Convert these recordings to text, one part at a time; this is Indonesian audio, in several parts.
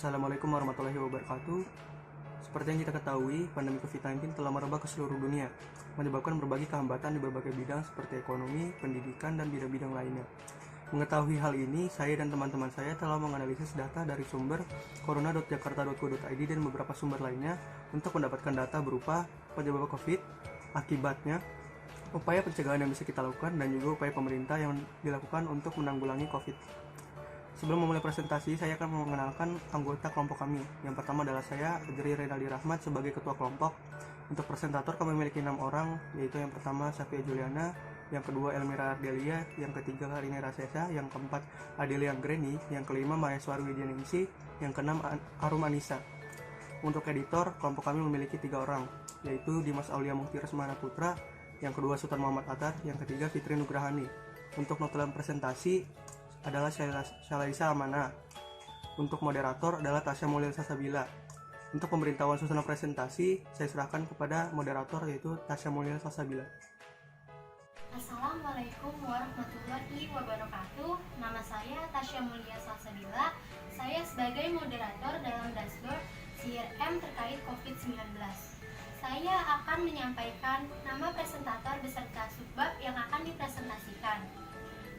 Assalamualaikum warahmatullahi wabarakatuh. Seperti yang kita ketahui, pandemi COVID-19 telah merebak ke seluruh dunia, menyebabkan berbagai kehambatan di berbagai bidang seperti ekonomi, pendidikan, dan bidang-bidang lainnya. Mengetahui hal ini, saya dan teman-teman saya telah menganalisis data dari sumber corona.jakarta.go.id dan beberapa sumber lainnya untuk mendapatkan data berupa penyebab COVID, akibatnya, upaya pencegahan yang bisa kita lakukan, dan juga upaya pemerintah yang dilakukan untuk menanggulangi COVID. Sebelum memulai presentasi, saya akan mengenalkan anggota kelompok kami. Yang pertama adalah saya, Adri Renaldi Rahmat, sebagai ketua kelompok. Untuk presentator kami memiliki 6 orang, yaitu yang pertama Safia Juliana, yang kedua Elmira Ardelia, yang ketiga Karina Rasesa, yang keempat Adelia Greni, yang kelima Maheswari Widianingsi, yang keenam Arum Anissa. Untuk editor, kelompok kami memiliki 3 orang, yaitu Dimas Aulia Muhti Resmana Putra, yang kedua Sultan Muhammad Atar, yang ketiga Fitri Nugrahani. Untuk notulen presentasi adalah Syalaisa Amana. Untuk moderator adalah Tasya Mulia Salsabila. Untuk pemberitahuan susunan presentasi, saya serahkan kepada moderator, yaitu Tasya Mulia Salsabila. Assalamualaikum warahmatullahi wabarakatuh. Nama saya Tasya Mulia Salsabila. Saya sebagai moderator dalam dashboard CRM terkait COVID-19. Saya akan menyampaikan nama presentator beserta subbab yang akan dipresentasikan.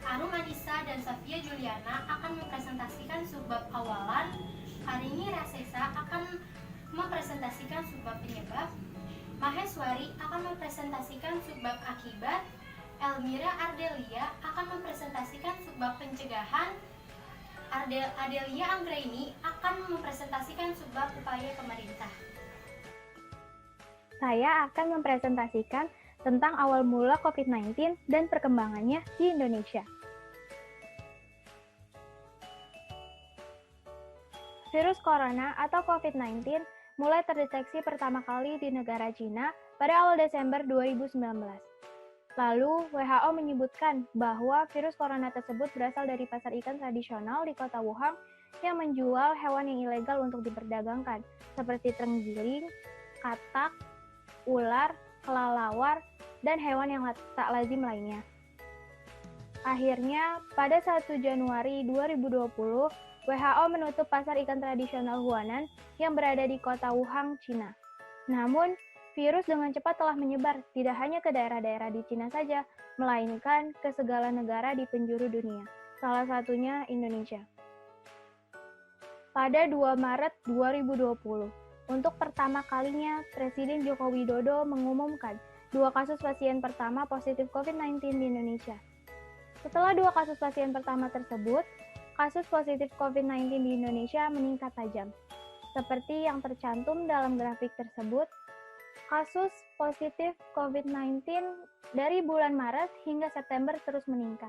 Arum Anissa dan Safia Juliana akan mempresentasikan subbab awalan. Karini Rasesa akan mempresentasikan subbab penyebab. Maheswari akan mempresentasikan subbab akibat. Elmira Ardelia akan mempresentasikan subbab pencegahan. Adelia Anggraini akan mempresentasikan subbab upaya pemerintah. Saya akan mempresentasikan tentang awal mula COVID-19 dan perkembangannya di Indonesia. Virus corona atau COVID-19 mulai terdeteksi pertama kali di negara Cina pada awal Desember 2019. Lalu, WHO menyebutkan bahwa virus corona tersebut berasal dari pasar ikan tradisional di kota Wuhan yang menjual hewan yang ilegal untuk diperdagangkan, seperti terenggiling, katak, ular, kelelawar, dan hewan yang tak lazim lainnya. Akhirnya, pada 1 Januari 2020, WHO menutup pasar ikan tradisional Huanan yang berada di kota Wuhan, Cina. Namun, virus dengan cepat telah menyebar tidak hanya ke daerah-daerah di Cina saja, melainkan ke segala negara di penjuru dunia, salah satunya Indonesia. Pada 2 Maret 2020, untuk pertama kalinya, Presiden Joko Widodo mengumumkan 2 kasus pasien pertama positif COVID-19 di Indonesia. Setelah 2 kasus pasien pertama tersebut, kasus positif COVID-19 di Indonesia meningkat tajam. Seperti yang tercantum dalam grafik tersebut, kasus positif COVID-19 dari bulan Maret hingga September terus meningkat.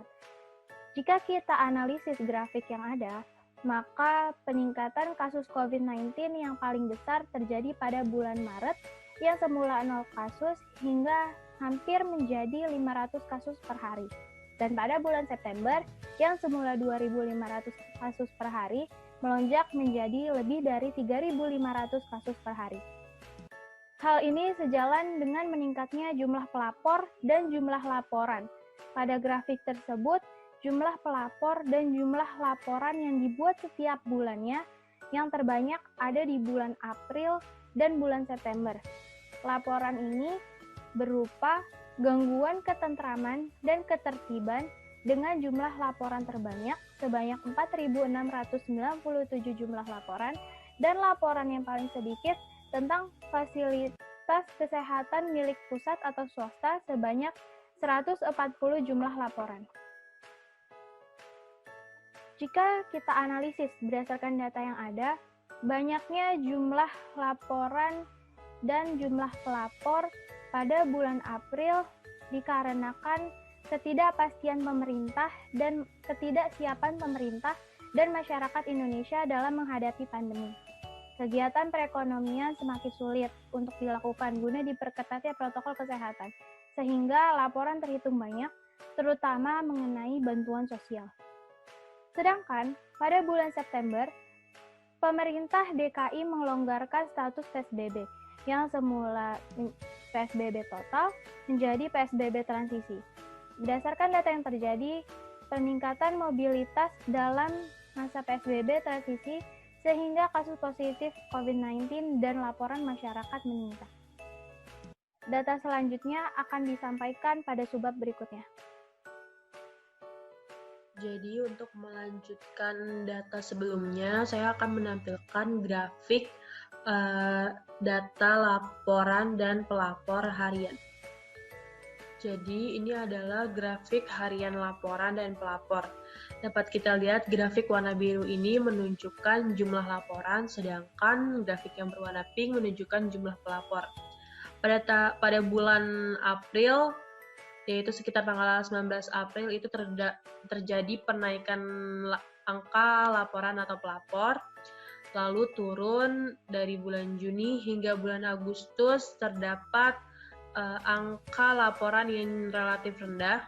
Jika kita analisis grafik yang ada, maka peningkatan kasus COVID-19 yang paling besar terjadi pada bulan Maret yang semula 0 kasus hingga hampir menjadi 500 kasus per hari. Dan pada bulan September yang semula 2.500 kasus per hari melonjak menjadi lebih dari 3.500 kasus per hari. Hal ini sejalan dengan meningkatnya jumlah pelapor dan jumlah laporan. Pada grafik tersebut, jumlah pelapor dan jumlah laporan yang dibuat setiap bulannya yang terbanyak ada di bulan April dan bulan September. Laporan ini berupa gangguan ketentraman dan ketertiban dengan jumlah laporan terbanyak sebanyak 4.697 jumlah laporan dan laporan yang paling sedikit tentang fasilitas kesehatan milik pusat atau swasta sebanyak 140 jumlah laporan. Jika kita analisis berdasarkan data yang ada, banyaknya jumlah laporan dan jumlah pelapor pada bulan April dikarenakan ketidakpastian pemerintah dan ketidaksiapan pemerintah dan masyarakat Indonesia dalam menghadapi pandemi. Kegiatan perekonomian semakin sulit untuk dilakukan guna diperketatnya protokol kesehatan, sehingga laporan terhitung banyak, terutama mengenai bantuan sosial. Sedangkan pada bulan September, pemerintah DKI melonggarkan status PSBB yang semula PSBB total menjadi PSBB transisi. Berdasarkan data yang terjadi, peningkatan mobilitas dalam masa PSBB transisi sehingga kasus positif COVID-19 dan laporan masyarakat meningkat. Data selanjutnya akan disampaikan pada subbab berikutnya. Jadi untuk melanjutkan data sebelumnya, saya akan menampilkan grafik data laporan dan pelapor harian. Jadi ini adalah grafik harian laporan dan pelapor. Dapat kita lihat grafik warna biru ini menunjukkan jumlah laporan, sedangkan grafik yang berwarna pink menunjukkan jumlah pelapor. Pada bulan April, yaitu sekitar tanggal 19 April itu terjadi penaikan angka laporan atau pelapor, lalu turun dari bulan Juni hingga bulan Agustus terdapat angka laporan yang relatif rendah.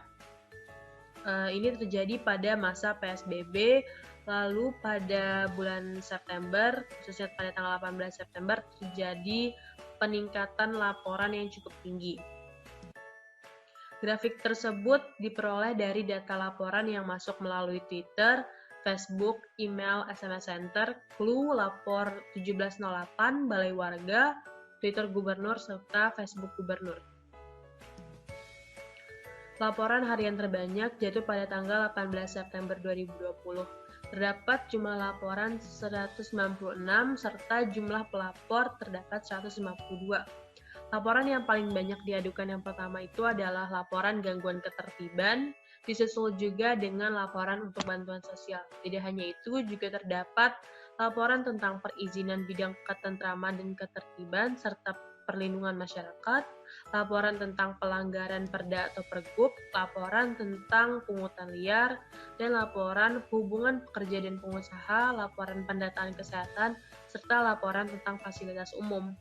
Ini terjadi pada masa PSBB, lalu pada bulan September, khususnya pada tanggal 18 September terjadi peningkatan laporan yang cukup tinggi. Grafik tersebut diperoleh dari data laporan yang masuk melalui Twitter, Facebook, email, SMS Center, Clue, Lapor 1708, Balai Warga, Twitter Gubernur, serta Facebook Gubernur. Laporan harian terbanyak jatuh pada tanggal 18 September 2020. Terdapat jumlah laporan 196 serta jumlah pelapor terdapat 152. Laporan yang paling banyak diadukan yang pertama itu adalah laporan gangguan ketertiban, disusul juga dengan laporan untuk bantuan sosial. Tidak hanya itu, juga terdapat laporan tentang perizinan bidang ketentraman dan ketertiban serta perlindungan masyarakat, laporan tentang pelanggaran Perda atau Pergub, laporan tentang pungutan liar, dan laporan hubungan pekerja dan pengusaha, laporan pendataan kesehatan, serta laporan tentang fasilitas umum.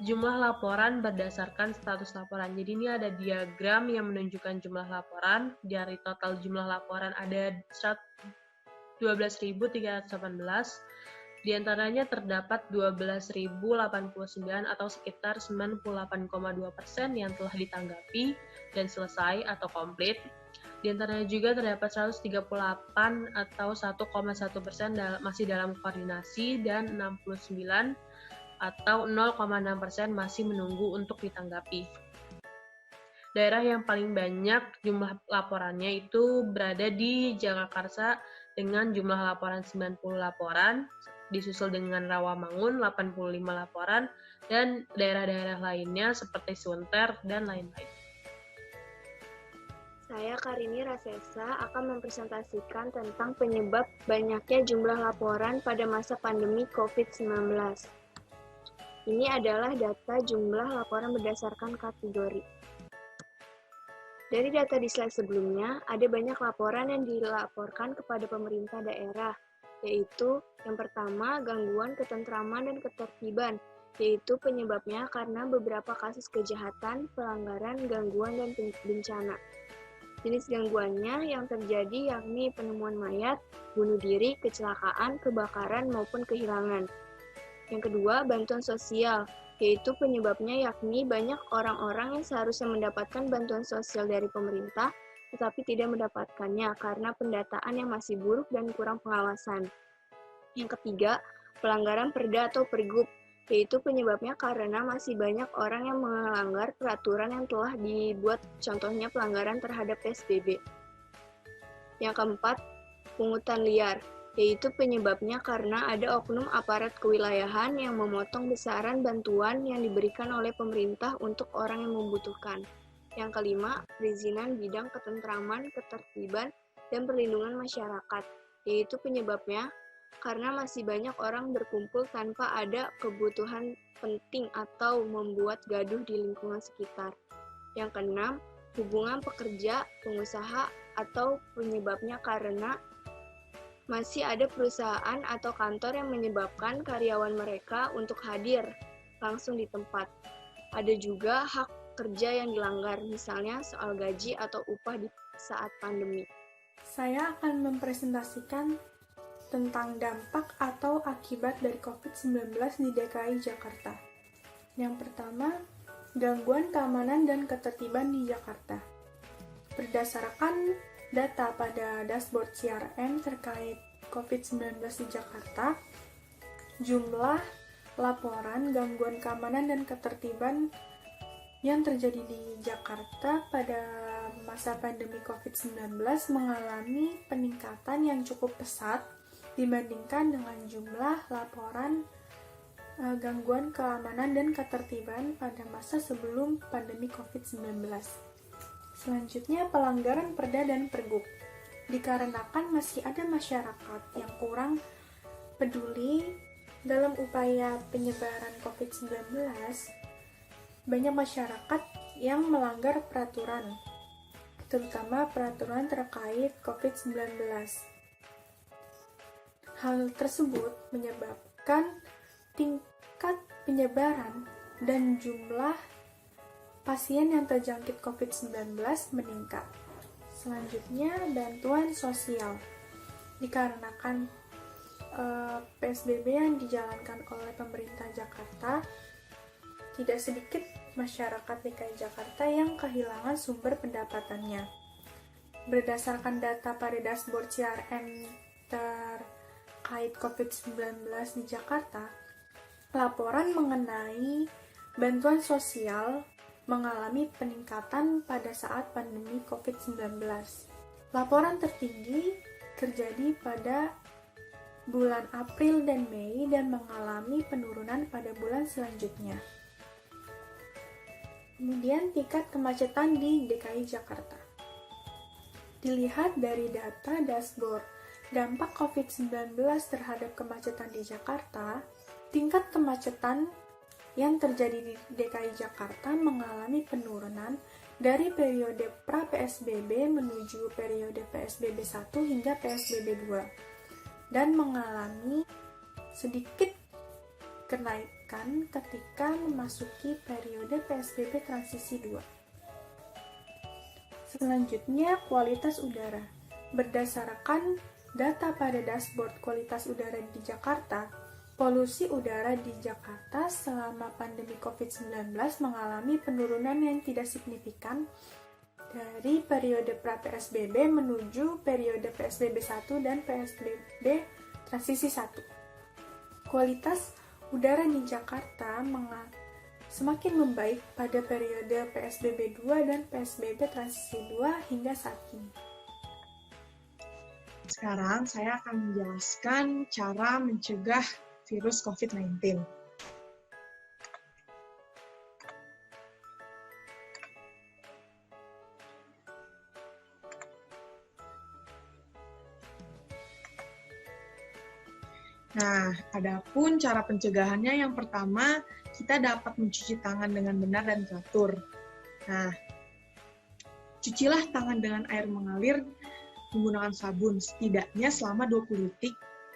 Jumlah laporan berdasarkan status laporan. Jadi ini ada diagram yang menunjukkan jumlah laporan. Dari total jumlah laporan ada 12.318. Di antaranya terdapat 12.089 atau sekitar 98,2% yang telah ditanggapi dan selesai atau komplit. Di antaranya juga terdapat 138 atau 1,1% masih dalam koordinasi dan 69 atau 0,6% masih menunggu untuk ditanggapi. Daerah yang paling banyak jumlah laporannya itu berada di Jagakarsa dengan jumlah laporan 90 laporan, disusul dengan Rawamangun 85 laporan, dan daerah-daerah lainnya seperti Sunter dan lain-lain. Saya Karini Rasesa akan mempresentasikan tentang penyebab banyaknya jumlah laporan pada masa pandemi COVID-19. Ini adalah data jumlah laporan berdasarkan kategori. Dari data di slide sebelumnya, ada banyak laporan yang dilaporkan kepada pemerintah daerah, yaitu yang pertama, gangguan ketentraman dan ketertiban, yaitu penyebabnya karena beberapa kasus kejahatan, pelanggaran, gangguan, dan bencana. Jenis gangguannya yang terjadi yakni penemuan mayat, bunuh diri, kecelakaan, kebakaran, maupun kehilangan. Yang kedua, bantuan sosial, yaitu penyebabnya yakni banyak orang-orang yang seharusnya mendapatkan bantuan sosial dari pemerintah, tetapi tidak mendapatkannya karena pendataan yang masih buruk dan kurang pengawasan. Yang ketiga, pelanggaran Perda atau Pergub, yaitu penyebabnya karena masih banyak orang yang melanggar peraturan yang telah dibuat, contohnya pelanggaran terhadap PSBB. Yang keempat, pungutan liar, yaitu penyebabnya karena ada oknum aparat kewilayahan yang memotong besaran bantuan yang diberikan oleh pemerintah untuk orang yang membutuhkan. Yang kelima, perizinan bidang ketentraman, ketertiban, dan perlindungan masyarakat, yaitu penyebabnya karena masih banyak orang berkumpul tanpa ada kebutuhan penting atau membuat gaduh di lingkungan sekitar. Yang keenam, hubungan pekerja, pengusaha, atau penyebabnya karena masih ada perusahaan atau kantor yang menyebabkan karyawan mereka untuk hadir langsung di tempat. Ada juga hak kerja yang dilanggar, misalnya soal gaji atau upah di saat pandemi. Saya akan mempresentasikan tentang dampak atau akibat dari COVID-19 di DKI Jakarta. Yang pertama, gangguan keamanan dan ketertiban di Jakarta. Berdasarkan data pada dashboard CRM terkait COVID-19 di Jakarta, jumlah laporan gangguan keamanan dan ketertiban yang terjadi di Jakarta pada masa pandemi COVID-19 mengalami peningkatan yang cukup pesat dibandingkan dengan jumlah laporan gangguan keamanan dan ketertiban pada masa sebelum pandemi COVID-19. Selanjutnya, pelanggaran Perda dan Pergub. Dikarenakan masih ada masyarakat yang kurang peduli dalam upaya penyebaran COVID-19, banyak masyarakat yang melanggar peraturan, terutama peraturan terkait COVID-19. Hal tersebut menyebabkan tingkat penyebaran dan jumlah pasien yang terjangkit COVID-19 meningkat. Selanjutnya, bantuan sosial. Dikarenakan PSBB yang dijalankan oleh pemerintah Jakarta, tidak sedikit masyarakat DKI Jakarta yang kehilangan sumber pendapatannya. Berdasarkan data pada dashboard CRM terkait COVID-19 di Jakarta, laporan mengenai bantuan sosial mengalami peningkatan pada saat pandemi COVID-19. Laporan tertinggi terjadi pada bulan April dan Mei dan mengalami penurunan pada bulan selanjutnya. Kemudian tingkat kemacetan di DKI Jakarta. Dilihat dari data dashboard dampak COVID-19 terhadap kemacetan di Jakarta, tingkat kemacetan yang terjadi di DKI Jakarta mengalami penurunan dari periode pra-PSBB menuju periode PSBB 1 hingga PSBB 2 dan mengalami sedikit kenaikan ketika memasuki periode PSBB transisi 2. Selanjutnya, kualitas udara. Berdasarkan data pada dashboard kualitas udara di Jakarta, polusi udara di Jakarta selama pandemi COVID-19 mengalami penurunan yang tidak signifikan dari periode pra-PSBB menuju periode PSBB 1 dan PSBB transisi 1. Kualitas udara di Jakarta semakin membaik pada periode PSBB 2 dan PSBB transisi 2 hingga saat ini. Sekarang saya akan menjelaskan cara mencegah virus COVID-19. Nah, adapun cara pencegahannya yang pertama, kita dapat mencuci tangan dengan benar dan teratur. Nah, cucilah tangan dengan air mengalir menggunakan sabun setidaknya selama 20 detik.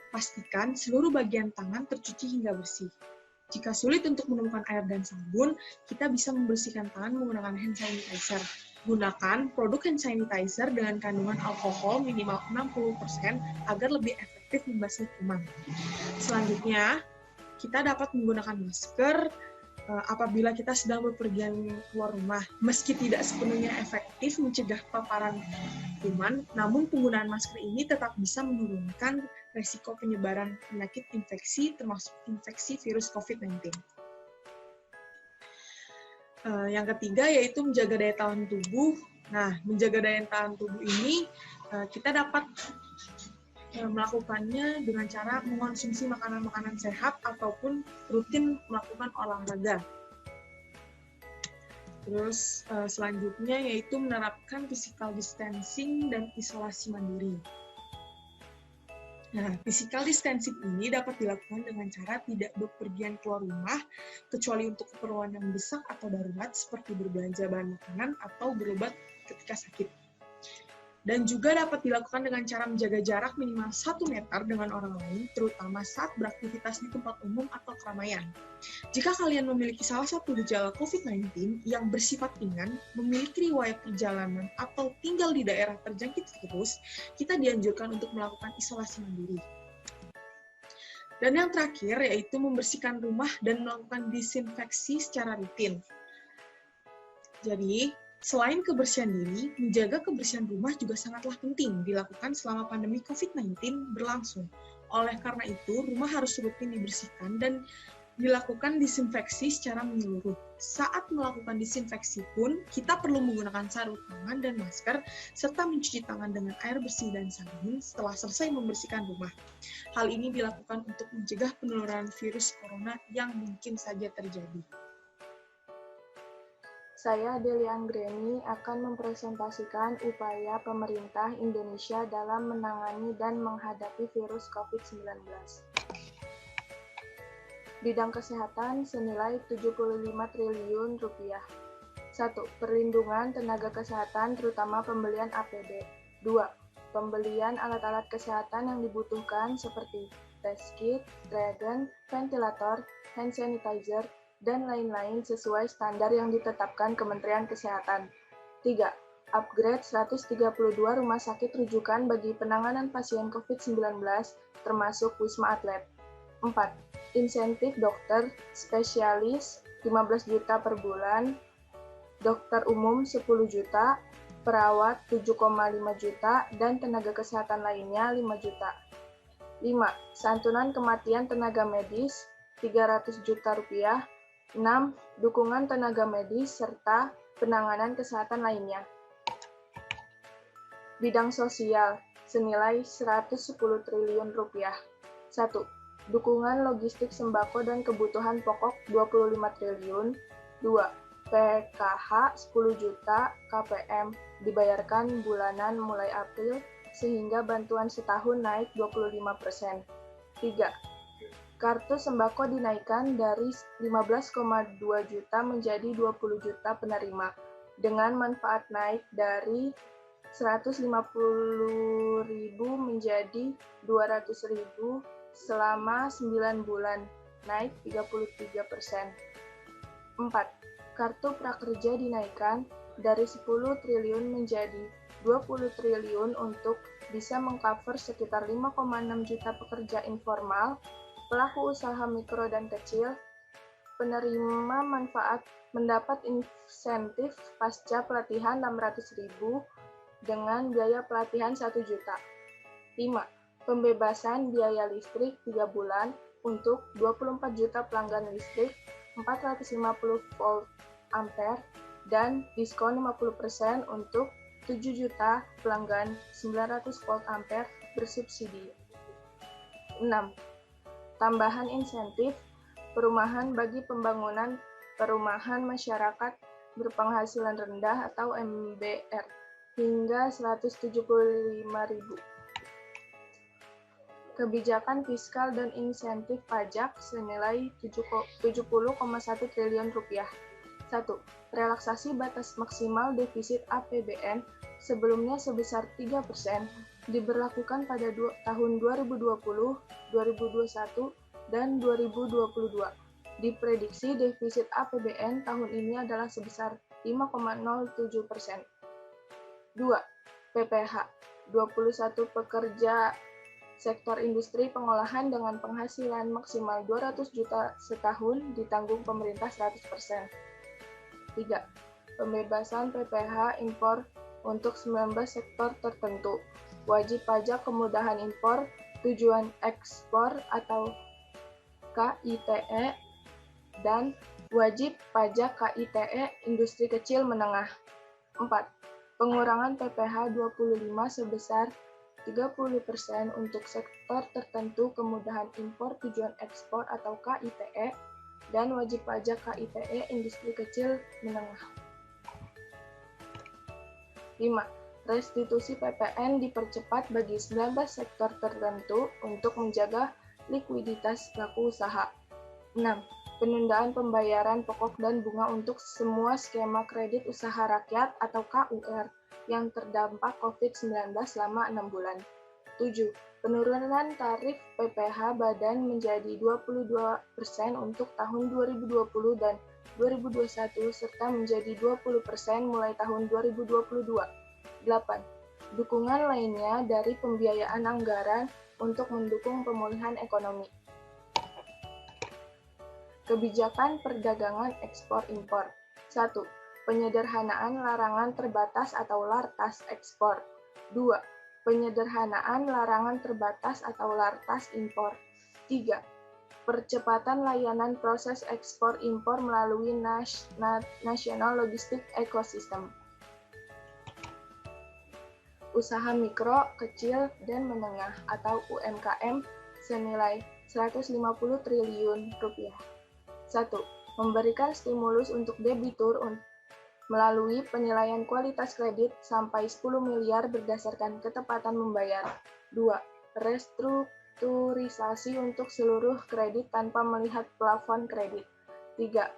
Pastikan seluruh bagian tangan tercuci hingga bersih. Jika sulit untuk menemukan air dan sabun, kita bisa membersihkan tangan menggunakan hand sanitizer. Gunakan produk hand sanitizer dengan kandungan alkohol minimal 60% agar lebih efektif membasmi kuman. Selanjutnya, kita dapat menggunakan masker apabila kita sedang bepergian keluar rumah. Meski tidak sepenuhnya efektif mencegah paparan kuman, namun penggunaan masker ini tetap bisa menurunkan resiko penyebaran penyakit infeksi, termasuk infeksi virus COVID-19. Yang ketiga yaitu menjaga daya tahan tubuh. Nah, menjaga daya tahan tubuh ini kita dapat melakukannya dengan cara mengonsumsi makanan-makanan sehat ataupun rutin melakukan olahraga. Terus selanjutnya yaitu menerapkan physical distancing dan isolasi mandiri. Nah, physical distancing ini dapat dilakukan dengan cara tidak bepergian keluar rumah kecuali untuk keperluan yang mendesak atau darurat seperti berbelanja bahan makanan atau berobat ketika sakit. Dan juga dapat dilakukan dengan cara menjaga jarak minimal 1 meter dengan orang lain, terutama saat beraktivitas di tempat umum atau keramaian. Jika kalian memiliki salah satu gejala COVID-19 yang bersifat ringan, memiliki riwayat perjalanan, atau tinggal di daerah terjangkit virus, kita dianjurkan untuk melakukan isolasi mandiri. Dan yang terakhir yaitu membersihkan rumah dan melakukan disinfeksi secara rutin. Jadi, Selain kebersihan diri, menjaga kebersihan rumah juga sangatlah penting dilakukan selama pandemi COVID-19 berlangsung. Oleh karena itu, rumah harus rutin dibersihkan dan dilakukan disinfeksi secara menyeluruh. Saat melakukan disinfeksi pun, kita perlu menggunakan sarung tangan dan masker, serta mencuci tangan dengan air bersih dan sabun setelah selesai membersihkan rumah. Hal ini dilakukan untuk mencegah penularan virus corona yang mungkin saja terjadi. Saya Delia Anggreni akan mempresentasikan upaya pemerintah Indonesia dalam menangani dan menghadapi virus COVID-19. Bidang kesehatan senilai 75 triliun rupiah. 1. Perlindungan tenaga kesehatan terutama pembelian APD. 2. Pembelian alat-alat kesehatan yang dibutuhkan seperti test kit, reagen, ventilator, hand sanitizer, dan lain-lain sesuai standar yang ditetapkan Kementerian Kesehatan. 3. Upgrade 132 rumah sakit rujukan bagi penanganan pasien COVID-19 termasuk Wisma Atlet. 4. Insentif dokter spesialis 15 juta per bulan, dokter umum 10 juta, perawat 7,5 juta, dan tenaga kesehatan lainnya 5 juta. 5. Santunan kematian tenaga medis 300 juta rupiah. 6. Dukungan tenaga medis serta penanganan kesehatan lainnya. Bidang sosial senilai 110 triliun rupiah. 1. Dukungan logistik sembako dan kebutuhan pokok 25 triliun. 2. PKH 10 juta KPM dibayarkan bulanan mulai April sehingga bantuan setahun naik 25%. 3. Kartu sembako dinaikkan dari 15,2 juta menjadi 20 juta penerima, dengan manfaat naik dari 150.000 menjadi 200.000 selama 9 bulan, naik 33%. 4. Kartu prakerja dinaikkan dari 10 triliun menjadi 20 triliun untuk bisa mengcover sekitar 5,6 juta pekerja informal, pelaku usaha mikro dan kecil. Penerima manfaat mendapat insentif pasca pelatihan 600.000 dengan biaya pelatihan 1 juta. 5. Pembebasan biaya listrik 3 bulan untuk 24 juta pelanggan listrik 450 volt ampere dan diskon 50% untuk 7 juta pelanggan 900 volt ampere bersubsidi. 6. Tambahan insentif perumahan bagi pembangunan perumahan masyarakat berpenghasilan rendah atau MBR hingga 175.000. Kebijakan fiskal dan insentif pajak senilai 70,1 triliun rupiah. 1. Relaksasi batas maksimal defisit APBN sebelumnya sebesar 3%, diberlakukan pada tahun 2020, 2021, dan 2022. Diprediksi defisit APBN tahun ini adalah sebesar 5,07%. 2. PPH 21 pekerja sektor industri pengolahan dengan penghasilan maksimal 200 juta setahun ditanggung pemerintah 100%. 3. Pembebasan PPH impor untuk 19 sektor tertentu. Wajib pajak kemudahan impor, tujuan ekspor atau KITE, dan wajib pajak KITE industri kecil menengah. 4. Pengurangan PPH 25 sebesar 30% untuk sektor tertentu kemudahan impor tujuan ekspor atau KITE dan wajib pajak KITE industri kecil menengah. 5. Restitusi PPN dipercepat bagi 19 sektor tertentu untuk menjaga likuiditas pelaku usaha. 6. Penundaan pembayaran pokok dan bunga untuk semua skema kredit usaha rakyat atau KUR yang terdampak COVID-19 selama 6 bulan. 7. Penurunan tarif PPH badan menjadi 22% untuk tahun 2020 dan 2021 serta menjadi 20% mulai tahun 2022. 8. Dukungan lainnya dari pembiayaan anggaran untuk mendukung pemulihan ekonomi. Kebijakan perdagangan ekspor-impor. 1. Penyederhanaan larangan terbatas atau lartas ekspor. 2. Penyederhanaan larangan terbatas atau lartas impor. 3. Percepatan layanan proses ekspor impor melalui National Logistic Ecosystem. Usaha mikro, kecil, dan menengah atau UMKM senilai 150 triliun rupiah. 1. Memberikan stimulus untuk debitur melalui penilaian kualitas kredit sampai 10 miliar berdasarkan ketepatan membayar. 2. Restrukturisasi untuk seluruh kredit tanpa melihat plafon kredit. 3.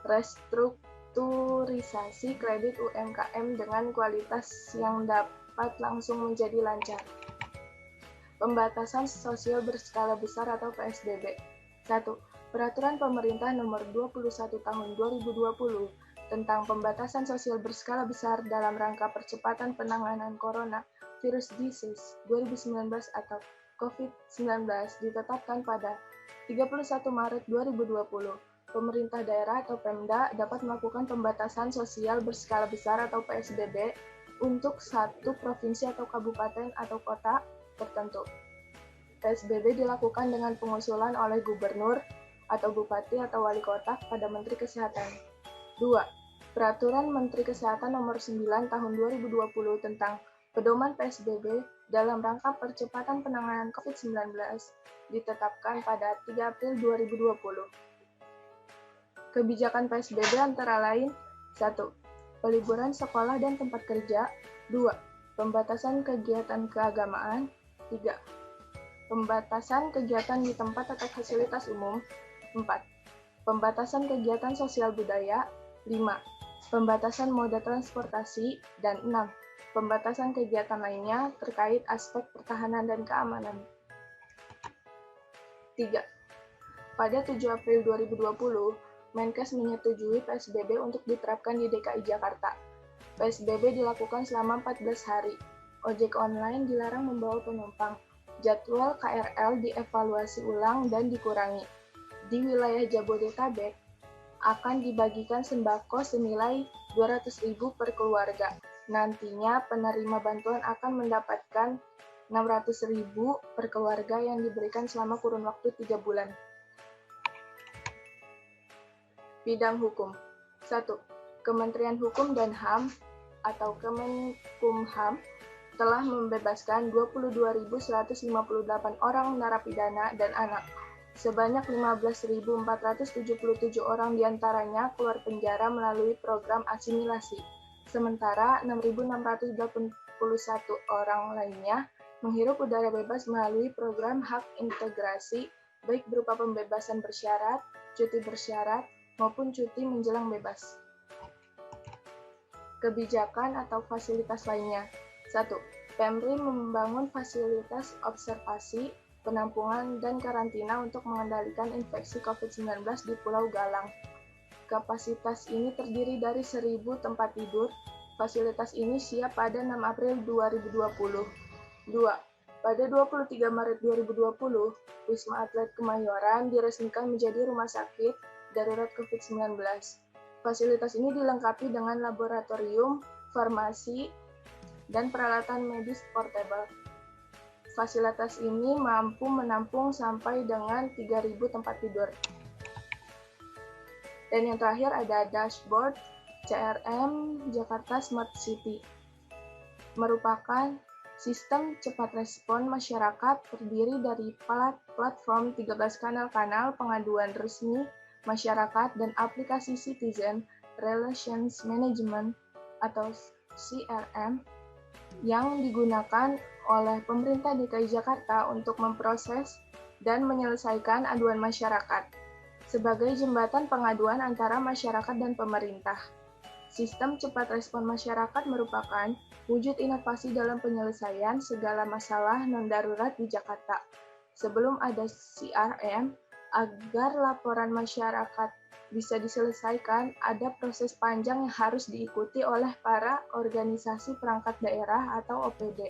Restrukturisasi kredit UMKM dengan kualitas yang dapat langsung menjadi lancar. Pembatasan sosial berskala besar atau PSBB. 1. Peraturan Pemerintah Nomor 21 Tahun 2020 tentang pembatasan sosial berskala besar dalam rangka percepatan penanganan Coronavirus Disease 2019 atau COVID-19 ditetapkan pada 31 Maret 2020. Pemerintah daerah atau Pemda dapat melakukan pembatasan sosial berskala besar atau PSBB untuk satu provinsi atau kabupaten atau kota tertentu. PSBB dilakukan dengan pengusulan oleh gubernur atau bupati atau wali kota kepada Menteri Kesehatan. 2. Peraturan Menteri Kesehatan Nomor 9 Tahun 2020 tentang pedoman PSBB dalam rangka percepatan penanganan COVID-19 ditetapkan pada 3 April 2020. Kebijakan PSBB antara lain: 1. Peliburan sekolah dan tempat kerja. 2. Pembatasan kegiatan keagamaan. 3. Pembatasan kegiatan di tempat atau fasilitas umum. 4. Pembatasan kegiatan sosial budaya. 5. Pembatasan moda transportasi. Dan 6. Pembatasan kegiatan lainnya terkait aspek pertahanan dan keamanan. 3. Pada 7 April 2020, Menkes menyetujui PSBB untuk diterapkan di DKI Jakarta. PSBB dilakukan selama 14 hari. Ojek online dilarang membawa penumpang. Jadwal KRL dievaluasi ulang dan dikurangi. Di wilayah Jabodetabek akan dibagikan sembako senilai 200.000 per keluarga. Nantinya penerima bantuan akan mendapatkan 600.000 per keluarga yang diberikan selama kurun waktu 3 bulan. Bidang hukum. 1. Kementerian Hukum dan HAM atau Kemenkumham telah membebaskan 22.158 orang narapidana dan anak. Sebanyak 15.477 orang diantaranya keluar penjara melalui program asimilasi, sementara 6.681 orang lainnya menghirup udara bebas melalui program hak integrasi, baik berupa pembebasan bersyarat, cuti bersyarat, maupun cuti menjelang bebas. Kebijakan atau fasilitas lainnya. 1. Pemri membangun fasilitas observasi, penampungan, dan karantina untuk mengendalikan infeksi COVID-19 di Pulau Galang. Kapasitas ini terdiri dari 1.000 tempat tidur. Fasilitas ini siap pada 6 April 2020. 2. Pada 23 Maret 2020, Wisma Atlet Kemayoran diresmikan menjadi rumah sakit darurat COVID-19. Fasilitas ini dilengkapi dengan laboratorium, farmasi, dan peralatan medis portable. Fasilitas ini mampu menampung sampai dengan 3.000 tempat tidur. Dan yang terakhir ada dashboard CRM Jakarta Smart City. Merupakan sistem cepat respon masyarakat terdiri dari platform 13 kanal-kanal pengaduan resmi masyarakat dan aplikasi Citizen Relations Management atau CRM yang digunakan oleh pemerintah DKI Jakarta untuk memproses dan menyelesaikan aduan masyarakat sebagai jembatan pengaduan antara masyarakat dan pemerintah. Sistem cepat respon masyarakat merupakan wujud inovasi dalam penyelesaian segala masalah non-darurat di Jakarta. Sebelum ada CRM, agar laporan masyarakat bisa diselesaikan, ada proses panjang yang harus diikuti oleh para organisasi perangkat daerah atau OPD.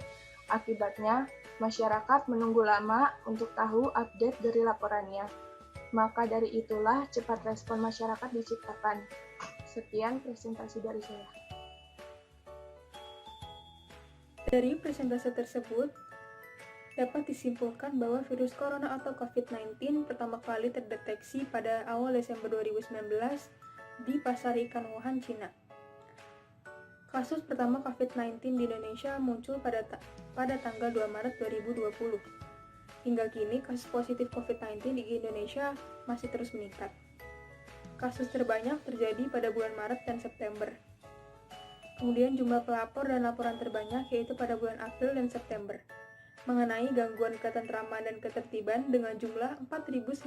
Akibatnya, masyarakat menunggu lama untuk tahu update dari laporannya. Maka dari itulah cepat respon masyarakat diciptakan. Sekian presentasi dari saya. Dari presentasi tersebut, dapat disimpulkan bahwa virus corona atau COVID-19 pertama kali terdeteksi pada awal Desember 2019 di pasar ikan Wuhan, Cina. Kasus pertama COVID-19 di Indonesia muncul pada tanggal 2 Maret 2020. Hingga kini, kasus positif COVID-19 di Indonesia masih terus meningkat. Kasus terbanyak terjadi pada bulan Maret dan September. Kemudian jumlah pelapor dan laporan terbanyak yaitu pada bulan April dan September. Mengenai gangguan ketentraman dan ketertiban dengan jumlah 4.967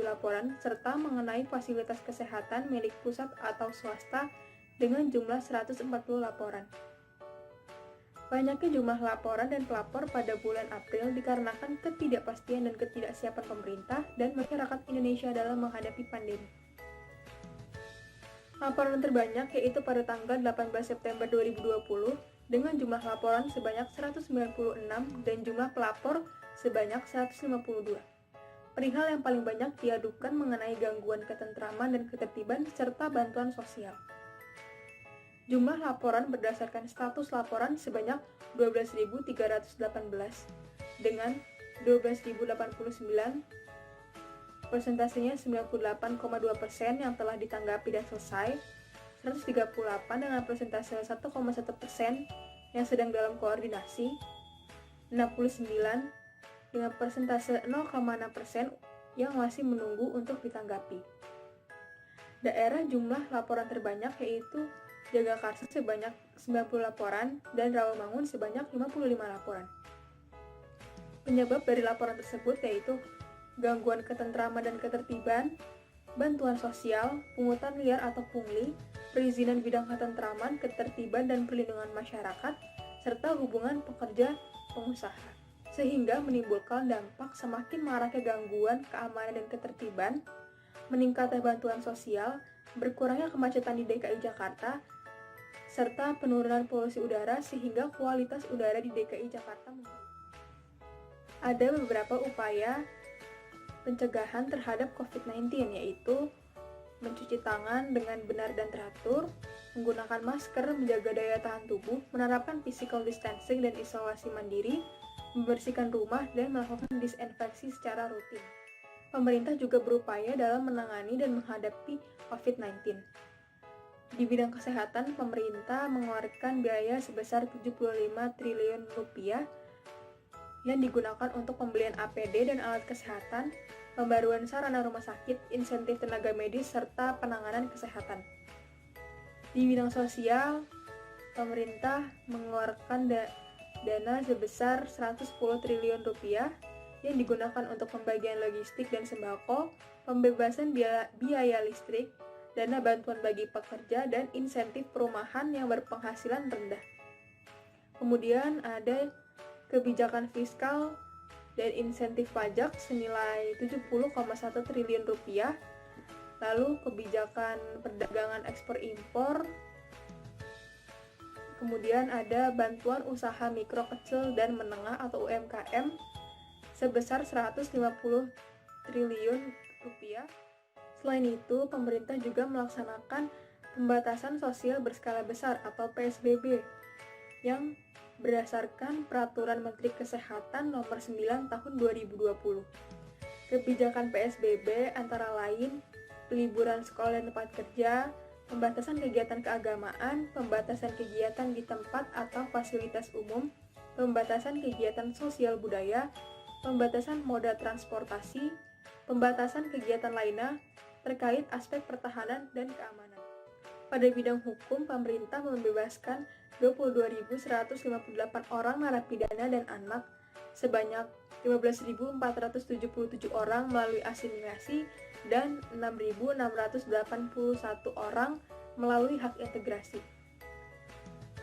laporan, serta mengenai fasilitas kesehatan milik pusat atau swasta dengan jumlah 140 laporan. Banyaknya jumlah laporan dan pelapor pada bulan April dikarenakan ketidakpastian dan ketidaksiapan pemerintah dan masyarakat Indonesia dalam menghadapi pandemi. Laporan terbanyak yaitu pada tanggal 18 September 2020 dengan jumlah laporan sebanyak 196 dan jumlah pelapor sebanyak 152. Perihal yang paling banyak diadukan mengenai gangguan ketentraman dan ketertiban serta bantuan sosial. Jumlah laporan berdasarkan status laporan sebanyak 12.318 dengan 12.089, persentasenya 98,2% yang telah ditanggapi dan selesai, 138 dengan persentase 1,1% yang sedang dalam koordinasi, 69 dengan persentase 0,6% yang masih menunggu untuk ditanggapi. Daerah jumlah laporan terbanyak yaitu Jagakarsa sebanyak 90 laporan dan Rawamangun sebanyak 55 laporan. Penyebab dari laporan tersebut yaitu gangguan ketentraman dan ketertiban, bantuan sosial, pungutan liar atau pungli, perizinan bidang ketentraman, ketertiban dan perlindungan masyarakat, serta hubungan pekerja-pengusaha, sehingga menimbulkan dampak semakin maraknya gangguan keamanan dan ketertiban, meningkatnya bantuan sosial, berkurangnya kemacetan di DKI Jakarta, serta penurunan polusi udara sehingga kualitas udara di DKI Jakarta menurun. Ada beberapa upaya pencegahan terhadap COVID-19 yaitu mencuci tangan dengan benar dan teratur, menggunakan masker, menjaga daya tahan tubuh, menerapkan physical distancing dan isolasi mandiri, membersihkan rumah, dan melakukan disinfeksi secara rutin. Pemerintah juga berupaya dalam menangani dan menghadapi COVID-19. Di bidang kesehatan, pemerintah mengeluarkan biaya sebesar 75 triliun rupiah yang digunakan untuk pembelian APD dan alat kesehatan, pembaruan sarana rumah sakit, insentif tenaga medis, serta penanganan kesehatan. Di bidang sosial, pemerintah mengeluarkan dana sebesar 110 triliun rupiah yang digunakan untuk pembagian logistik dan sembako, pembebasan biaya listrik, dana bantuan bagi pekerja, dan insentif perumahan yang berpenghasilan rendah. Kemudian ada kebijakan fiskal dan insentif pajak senilai 70,1 triliun rupiah, lalu kebijakan perdagangan ekspor impor, kemudian ada bantuan usaha mikro kecil dan menengah atau UMKM sebesar 150 triliun rupiah. Selain itu, pemerintah juga melaksanakan pembatasan sosial berskala besar atau PSBB yang berdasarkan Peraturan Menteri Kesehatan Nomor 9 Tahun 2020. Kebijakan PSBB antara lain peliburan sekolah dan tempat kerja, pembatasan kegiatan keagamaan, pembatasan kegiatan di tempat atau fasilitas umum, pembatasan kegiatan sosial budaya, pembatasan moda transportasi, pembatasan kegiatan lainnya terkait aspek pertahanan dan keamanan. Pada bidang hukum, pemerintah membebaskan 22.158 orang narapidana dan anak, sebanyak 15.477 orang melalui asimilasi, dan 6.681 orang melalui hak integrasi.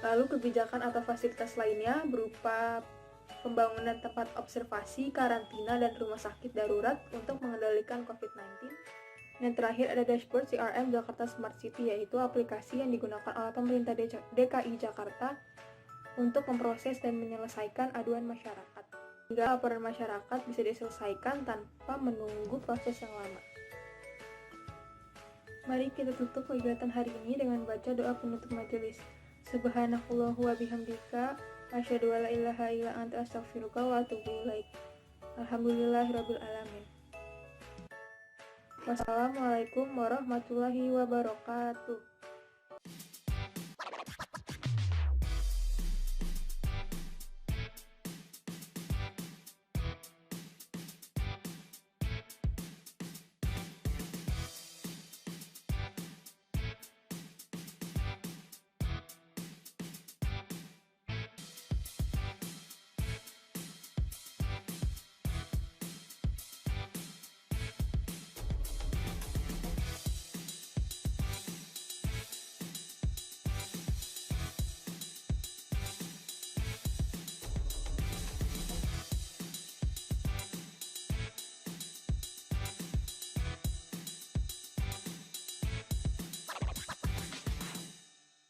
Lalu kebijakan atau fasilitas lainnya berupa pembangunan tempat observasi, karantina, dan rumah sakit darurat untuk mengendalikan COVID-19. Yang terakhir ada dashboard CRM Jakarta Smart City, yaitu aplikasi yang digunakan oleh pemerintah DKI Jakarta untuk memproses dan menyelesaikan aduan masyarakat, hingga laporan masyarakat bisa diselesaikan tanpa menunggu proses yang lama. Mari kita tutup kegiatan hari ini dengan baca doa penutup majelis. Subhanallahu wa bihamdika, asyhadu an la ilaha illa anta astaghfiruka wa atubu ilaik. Alhamdulillahirabbil alamin. Wassalamualaikum warahmatullahi wabarakatuh.